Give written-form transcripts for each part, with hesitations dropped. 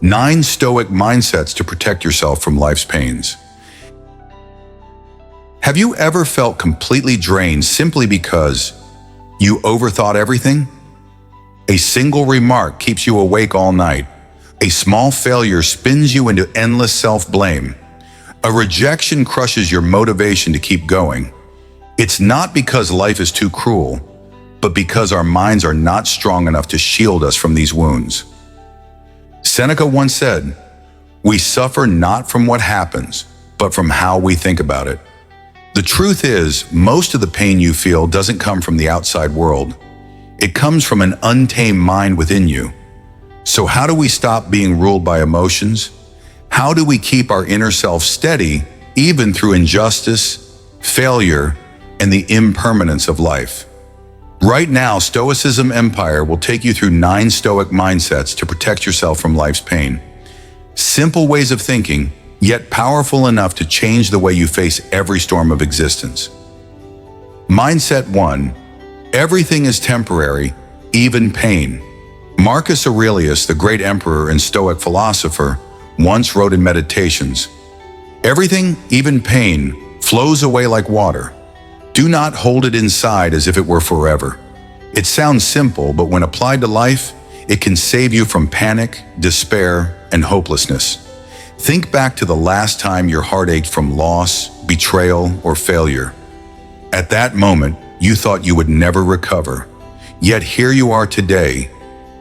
9 Stoic Mindsets to protect yourself from life's pains. Have you ever felt completely drained simply because you overthought everything? A single remark keeps you awake all night. A small failure spins you into endless self-blame. A rejection crushes your motivation to keep going. It's not because life is too cruel, but because our minds are not strong enough to shield us from these wounds. Seneca once said, "We suffer not from what happens, but from how we think about it." The truth is, most of the pain you feel doesn't come from the outside world. It comes from an untamed mind within you. So how do we stop being ruled by emotions? How do we keep our inner self steady, even through injustice, failure, and the impermanence of life? Right now, Stoicism Empire will take you through 9 Stoic mindsets to protect yourself from life's pain. Simple ways of thinking, yet powerful enough to change the way you face every storm of existence. Mindset 1. Everything is temporary, even pain. Marcus Aurelius, the great emperor and Stoic philosopher, once wrote in Meditations, "Everything, even pain, flows away like water. Do not hold it inside as if it were forever." It sounds simple, but when applied to life, it can save you from panic, despair, and hopelessness. Think back to the last time your heart ached from loss, betrayal, or failure. At that moment, you thought you would never recover. Yet here you are today,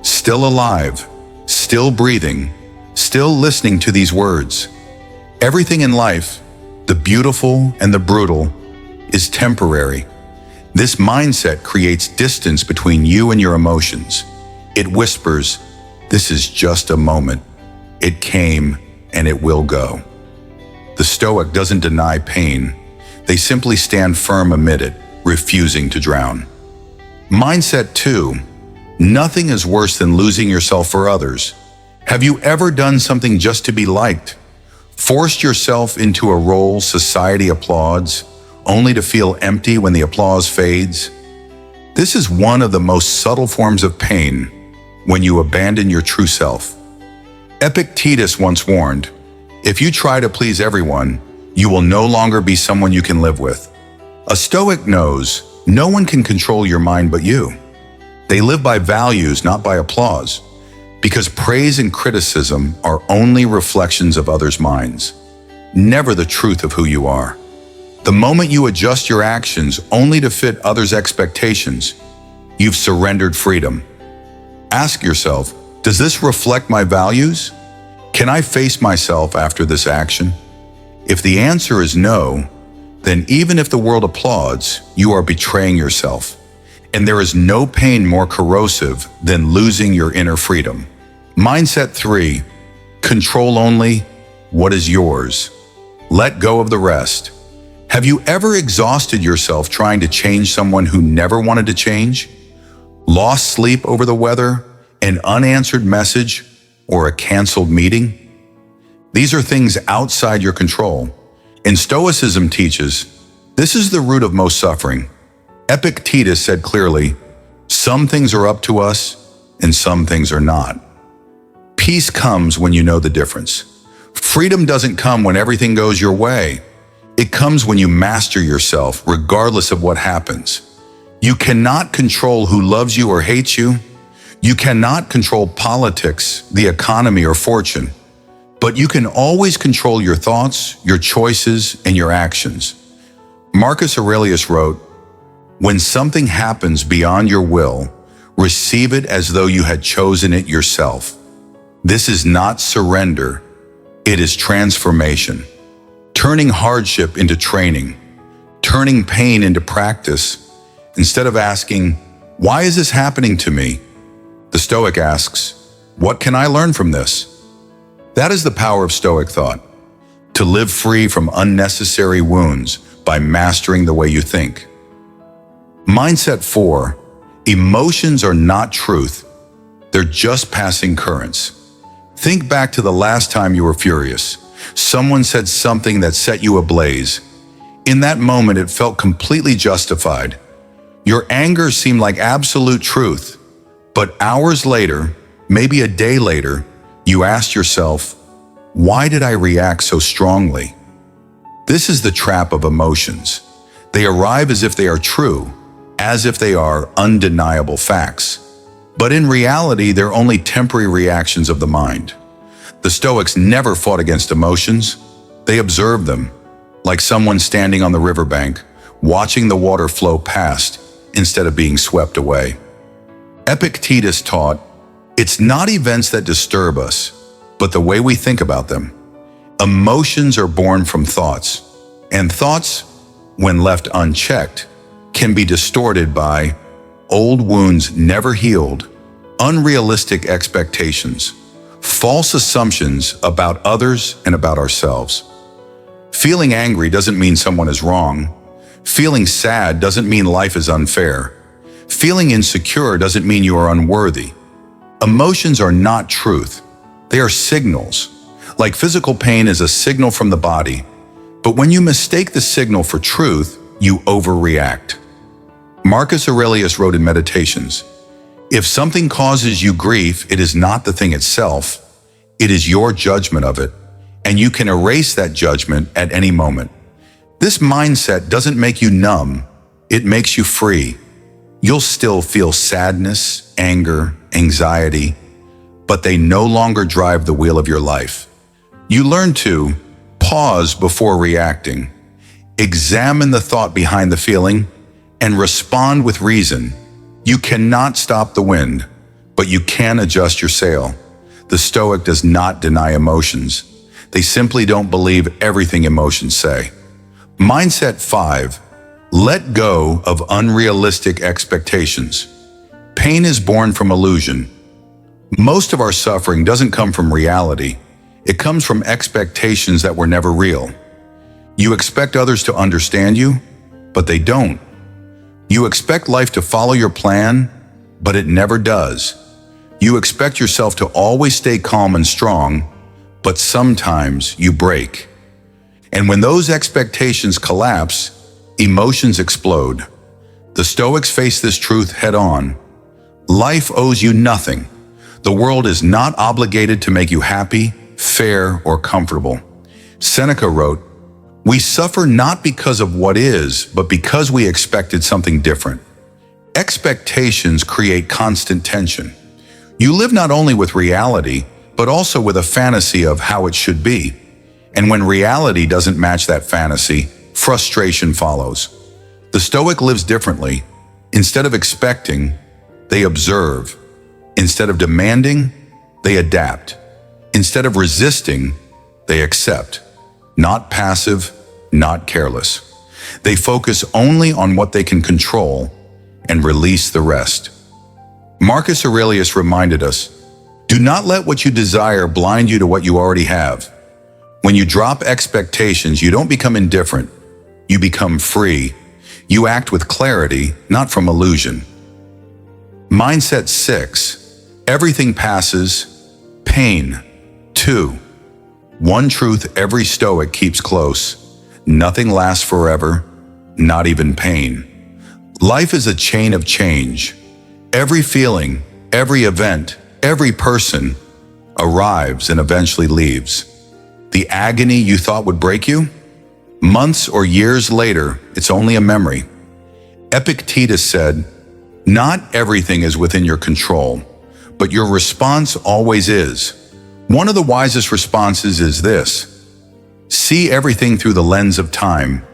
still alive, still breathing, still listening to these words. Everything in life, the beautiful and the brutal, is temporary. This mindset creates distance between you and your emotions. It whispers, "This is just a moment. It came and it will go." The Stoic doesn't deny pain. They simply stand firm amid it, refusing to drown. Mindset 2. Nothing is worse than losing yourself for others. Have you ever done something just to be liked? Forced yourself into a role society applauds, only to feel empty when the applause fades? This is one of the most subtle forms of pain, when you abandon your true self. Epictetus once warned, "If you try to please everyone, you will no longer be someone you can live with." A Stoic knows no one can control your mind but you. They live by values, not by applause, because praise and criticism are only reflections of others' minds, never the truth of who you are. The moment you adjust your actions only to fit others' expectations, you've surrendered freedom. Ask yourself, does this reflect my values? Can I face myself after this action? If the answer is no, then even if the world applauds, you are betraying yourself. And there is no pain more corrosive than losing your inner freedom. Mindset 3. Control only what is yours. Let go of the rest. Have you ever exhausted yourself trying to change someone who never wanted to change? Lost sleep over the weather, an unanswered message, or a canceled meeting? These are things outside your control. And Stoicism teaches, this is the root of most suffering. Epictetus said clearly, "Some things are up to us, and some things are not." Peace comes when you know the difference. Freedom doesn't come when everything goes your way. It comes when you master yourself, regardless of what happens. You cannot control who loves you or hates you. You cannot control politics, the economy, or fortune. But you can always control your thoughts, your choices, and your actions. Marcus Aurelius wrote, "When something happens beyond your will, receive it as though you had chosen it yourself." This is not surrender, it is transformation. Turning hardship into training, turning pain into practice. Instead of asking, "Why is this happening to me?" the Stoic asks, "What can I learn from this?" That is the power of Stoic thought, to live free from unnecessary wounds by mastering the way you think. Mindset 4. Emotions are not truth. They're just passing currents. Think back to the last time you were furious. Someone said something that set you ablaze. In that moment, it felt completely justified. Your anger seemed like absolute truth. But hours later, maybe a day later, You ask yourself, why did I react so strongly? This is the trap of emotions. They arrive as if they are true, as if they are undeniable facts. But in reality, they're only temporary reactions of the mind. The Stoics never fought against emotions. They observed them, like someone standing on the riverbank, watching the water flow past instead of being swept away. Epictetus taught, it's not events that disturb us, but the way we think about them. Emotions are born from thoughts, and thoughts, when left unchecked, can be distorted by old wounds never healed, unrealistic expectations, false assumptions about others and about ourselves. Feeling angry doesn't mean someone is wrong. Feeling sad doesn't mean life is unfair. Feeling insecure doesn't mean you are unworthy. Emotions are not truth. They are signals. Like physical pain is a signal from the body. But when you mistake the signal for truth, you overreact. Marcus Aurelius wrote in Meditations, if something causes you grief, it is not the thing itself. It is your judgment of it, and you can erase that judgment at any moment. This mindset doesn't make you numb. It makes you free. You'll still feel sadness, anger, anxiety, but they no longer drive the wheel of your life. You learn to pause before reacting, examine the thought behind the feeling, and respond with reason. You cannot stop the wind, but you can adjust your sail. The Stoic does not deny emotions. They simply don't believe everything emotions say. Mindset 5. Let go of unrealistic expectations. Pain is born from illusion. Most of our suffering doesn't come from reality. It comes from expectations that were never real. You expect others to understand you, but they don't. You expect life to follow your plan, but it never does. You expect yourself to always stay calm and strong, but sometimes you break. And when those expectations collapse, emotions explode. The Stoics face this truth head-on. Life owes you nothing. The world is not obligated to make you happy, fair, or comfortable. Seneca wrote, we suffer not because of what is, but because we expected something different. Expectations create constant tension. You live not only with reality, but also with a fantasy of how it should be. And when reality doesn't match that fantasy, frustration follows. The Stoic lives differently. Instead of expecting, they observe. Instead of demanding, they adapt. Instead of resisting, they accept. Not passive, not careless. They focus only on what they can control and release the rest. Marcus Aurelius reminded us, do not let what you desire blind you to what you already have. When you drop expectations, you don't become indifferent. You become free. You act with clarity, not from illusion. Mindset 6. Everything passes. Pain. 2. One truth every Stoic keeps close. Nothing lasts forever, not even pain. Life is a chain of change. Every feeling, every event, every person arrives and eventually leaves. The agony you thought would break you? Months or years later, it's only a memory. Epictetus said, not everything is within your control, but your response always is. One of the wisest responses is this: see everything through the lens of time.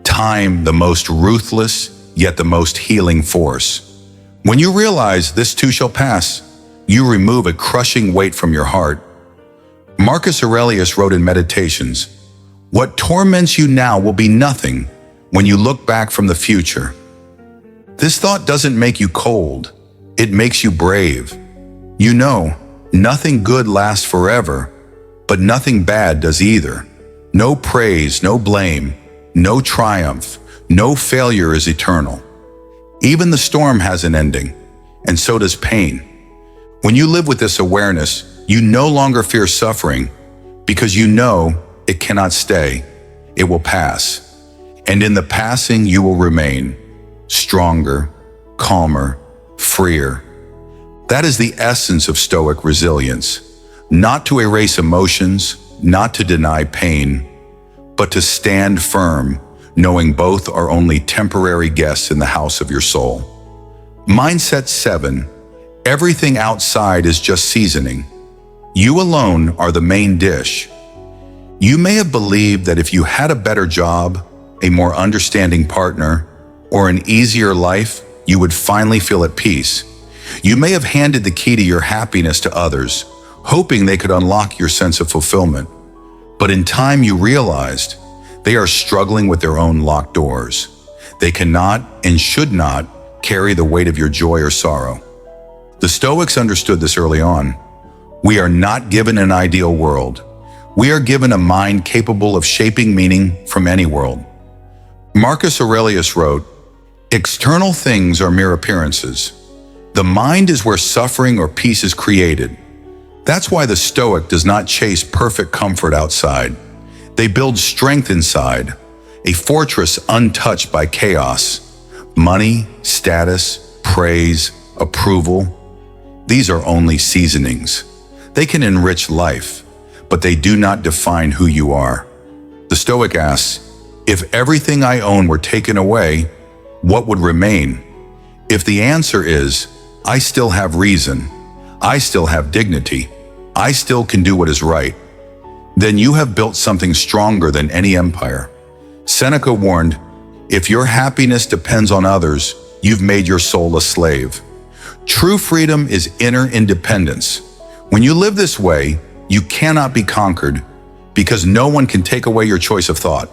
Time, the most ruthless, yet the most healing force. When you realize this too shall pass, you remove a crushing weight from your heart. Marcus Aurelius wrote in Meditations, what torments you now will be nothing when you look back from the future. This thought doesn't make you cold, it makes you brave. You know, nothing good lasts forever, but nothing bad does either. No praise, no blame, no triumph, no failure is eternal. Even the storm has an ending, and so does pain. When you live with this awareness, you no longer fear suffering because you know it cannot stay. It will pass. And in the passing, you will remain stronger, calmer, freer. That is the essence of Stoic resilience. not to erase emotions, not to deny pain, but to stand firm, knowing both are only temporary guests in the house of your soul. Mindset 7. Everything outside is just seasoning. You alone are the main dish. You may have believed that if you had a better job, a more understanding partner, or an easier life, you would finally feel at peace. You may have handed the key to your happiness to others, hoping they could unlock your sense of fulfillment. But in time you realized they are struggling with their own locked doors. They cannot and should not carry the weight of your joy or sorrow. The Stoics understood this early on. We are not given an ideal world. We are given a mind capable of shaping meaning from any world. Marcus Aurelius wrote, "External things are mere appearances. The mind is where suffering or peace is created." That's why the Stoic does not chase perfect comfort outside. They build strength inside, a fortress untouched by chaos. Money, status, praise, approval. These are only seasonings. They can enrich life, but they do not define who you are. The Stoic asks, if everything I own were taken away, what would remain? If the answer is, I still have reason, I still have dignity, I still can do what is right, then you have built something stronger than any empire. Seneca warned, if your happiness depends on others, you've made your soul a slave. True freedom is inner independence. When you live this way, you cannot be conquered because no one can take away your choice of thought.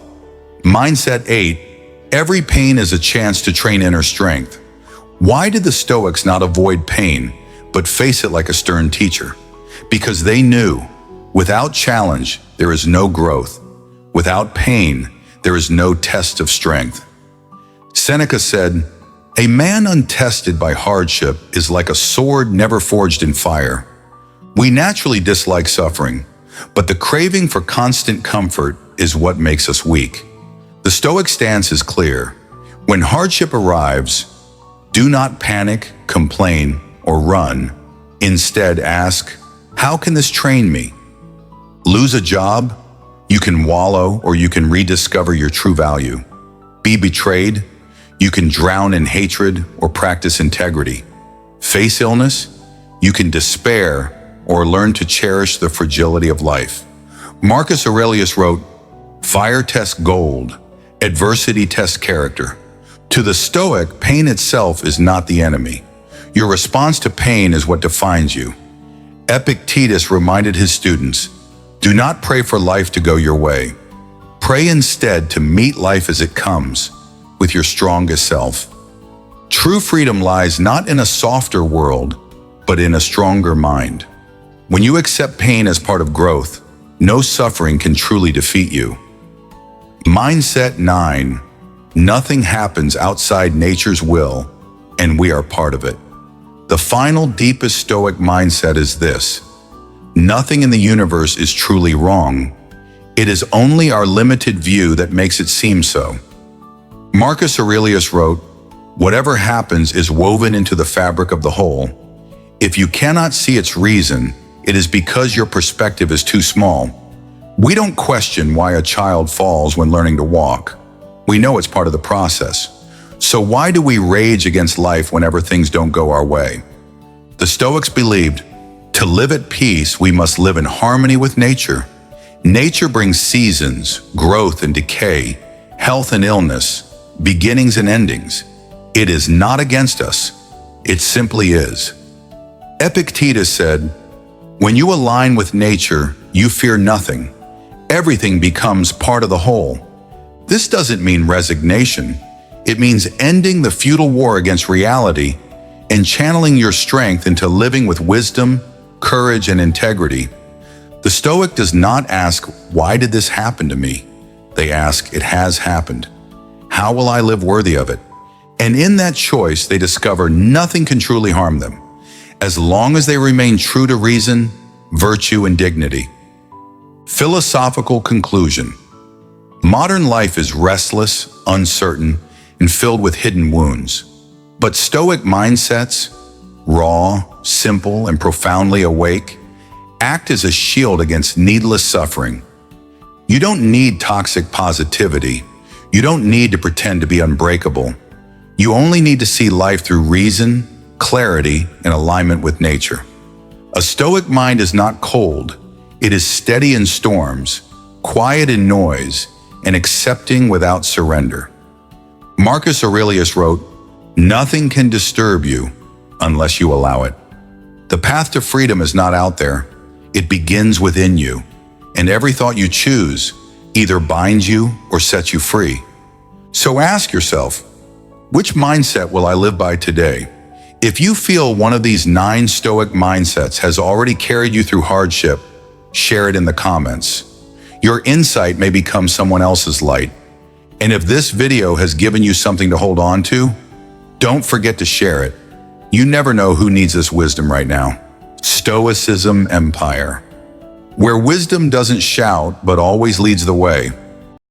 Mindset 8. Every pain is a chance to train inner strength. Why did the Stoics not avoid pain, but face it like a stern teacher? Because they knew, without challenge, there is no growth. Without pain, there is no test of strength. Seneca said, a man untested by hardship is like a sword never forged in fire. We naturally dislike suffering, but the craving for constant comfort is what makes us weak. The Stoic stance is clear. When hardship arrives, do not panic, complain, or run. Instead, ask, how can this train me? Lose a job? You can wallow or you can rediscover your true value. Be betrayed? You can drown in hatred or practice integrity. Face illness? You can despair or learn to cherish the fragility of life. Marcus Aurelius wrote, fire tests gold, adversity tests character. To the Stoic, pain itself is not the enemy. Your response to pain is what defines you. Epictetus reminded his students, do not pray for life to go your way. Pray instead to meet life as it comes, with your strongest self. True freedom lies not in a softer world, but in a stronger mind. When you accept pain as part of growth, no suffering can truly defeat you. Mindset 9. Nothing happens outside nature's will, and we are part of it. The final, deepest Stoic mindset is this. Nothing in the universe is truly wrong. It is only our limited view that makes it seem so. Marcus Aurelius wrote, whatever happens is woven into the fabric of the whole. If you cannot see its reason, it is because your perspective is too small. We don't question why a child falls when learning to walk. We know it's part of the process. So why do we rage against life whenever things don't go our way? The Stoics believed, to live at peace, we must live in harmony with nature. Nature brings seasons, growth and decay, health and illness, beginnings and endings. It is not against us. It simply is. Epictetus said, when you align with nature, you fear nothing. Everything becomes part of the whole. This doesn't mean resignation. It means ending the futile war against reality and channeling your strength into living with wisdom, courage, and integrity. The Stoic does not ask, why did this happen to me? They ask, it has happened. How will I live worthy of it? And in that choice, they discover nothing can truly harm them, as long as they remain true to reason, virtue, and dignity. Philosophical conclusion. Modern life is restless, uncertain, and filled with hidden wounds. But Stoic mindsets, raw, simple, and profoundly awake, act as a shield against needless suffering. You don't need toxic positivity. You don't need to pretend to be unbreakable. You only need to see life through reason, clarity, and alignment with nature. A Stoic mind is not cold. It is steady in storms, quiet in noise, and accepting without surrender. Marcus Aurelius wrote, "Nothing can disturb you unless you allow it." The path to freedom is not out there. It begins within you, and every thought you choose either binds you or sets you free. So ask yourself, which mindset will I live by today? If you feel one of these 9 Stoic mindsets has already carried you through hardship, share it in the comments. Your insight may become someone else's light. And if this video has given you something to hold on to, don't forget to share it. You never know who needs this wisdom right now. Stoicism Empire, where wisdom doesn't shout but always leads the way.